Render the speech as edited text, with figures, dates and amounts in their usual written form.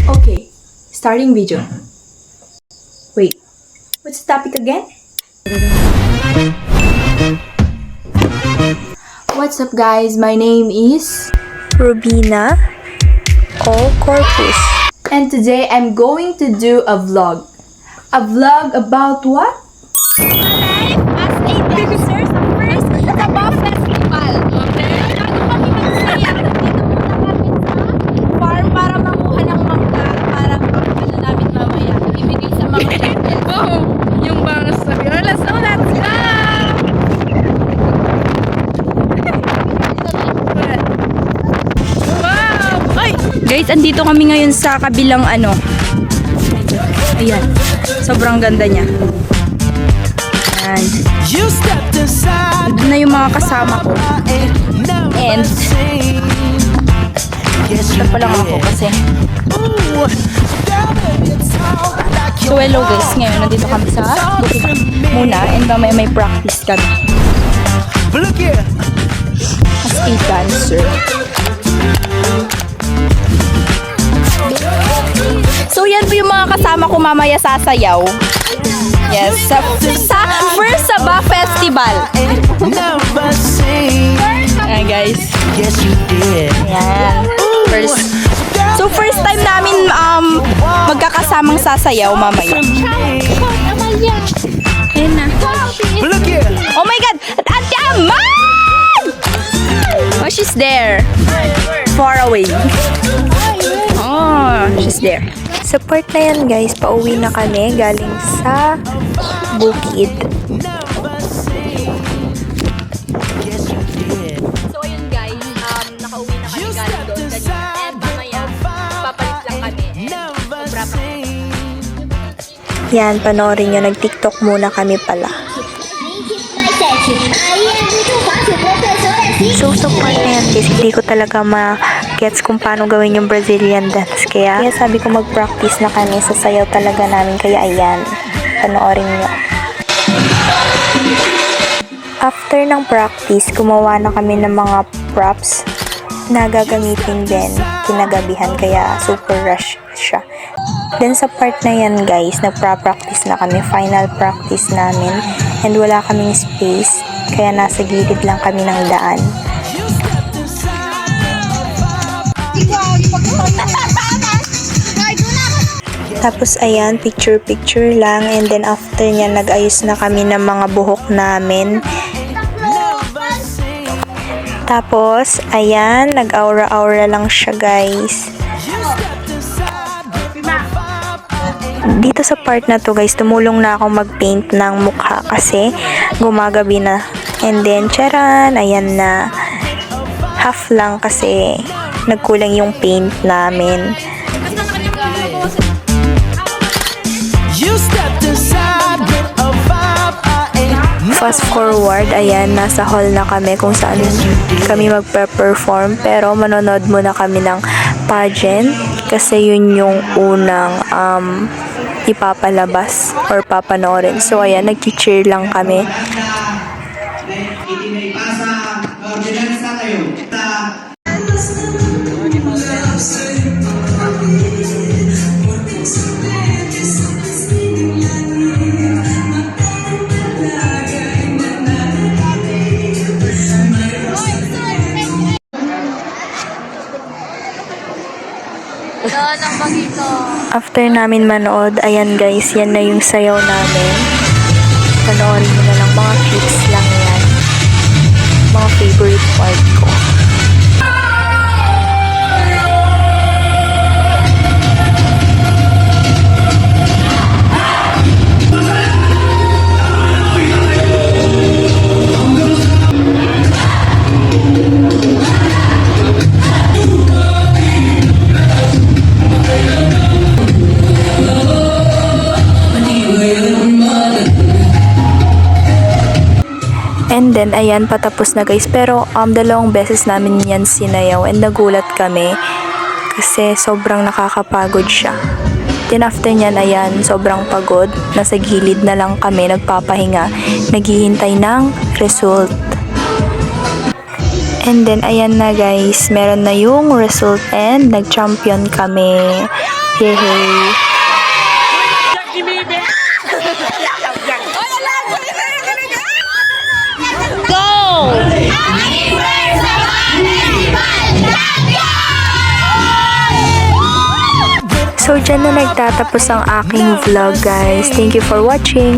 Okay, starting video. Wait, what's the topic again? What's up guys, my name is Rubina O. Corpus. and today I'm going to do a vlog. A vlog about what? Live as a dancer sa first Sabah Festival. Okay? Bago kami magsaya, dito muna kami sa farm para manguha ng mangga para ano namin mamaya. Ibigay sa mga children. Oh, yung mga sabi, let's go! Wow! Ay! Guys, andito kami ngayon sa kabilang ano. Ayan. Sobrang ganda niya. Ayan. Doon na yung mga kasama ko. And ito pa lang ako kasi. So hello guys, ngayon nandito kami sa bukid muna and mamaya may practice kami. As a dancer. So yan po yung mga kasama ko mamaya sasayaw. Yes, sa first Sabah Festival. Ayan guys. Yes, you did. Ayan. So first time namin magkakasamang sasayaw mamaya. Ayan na. Look here. Oh my God! Ate Aman! Oh, she's there. Far away. Oh, she's there. Sa part na yan guys, pauwi na kami galing sa bukid. So ayun guys, nakauwi na kami galing doon kanina. And mamaya, papalit lang kami. Yan, panoorin nyo, nag-tiktok muna kami pala. So sa part na yan guys, hindi ko talaga ma-gets kung paano gawin yung Brazilian dance. Kaya sabi ko mag-practice na kami sa sayaw talaga namin. Kaya ayan, panoorin nyo. After ng practice, gumawa na kami ng mga props na gagamitin din kinagabihan. Kaya super rush siya. Then sa part na yan guys, nagpa-practice na kami. Final practice namin. And wala kaming space. Kaya nasa gilid lang kami ng daan. Tapos ayan, picture lang. And then after niya, nag-ayos na kami ng mga buhok namin. Tapos, ayan, nag-aura-aura lang siya guys. Dito sa part na to guys, tumulong na ako mag-paint ng mukha kasi gumagabi na. And then, charan, ayan na. Half lang kasi nagkulang yung paint namin. Fast forward, ayan, nasa hall na kami kung saan kami magpe-perform. Pero manonood muna kami ng pageant kasi yun yung unang ipapalabas or papanoorin. So ayan, nag-cheer lang kami. After namin manood, ayan guys, yan na yung sayaw namin. Panoorin mo na lang, mga clips lang yan. Mga favorite part ko. And then, ayan, patapos na guys. Pero, dalawang beses namin yan sinayaw and nagulat kami kasi sobrang nakakapagod siya. Then, after nyan, ayan, sobrang pagod. Nasa gilid na lang kami, nagpapahinga, naghihintay ng result. And then, ayan na guys, meron na yung result and nag-champion kami. Yehey! So, dyan na nagtatapos ang aking vlog, guys. Thank you for watching!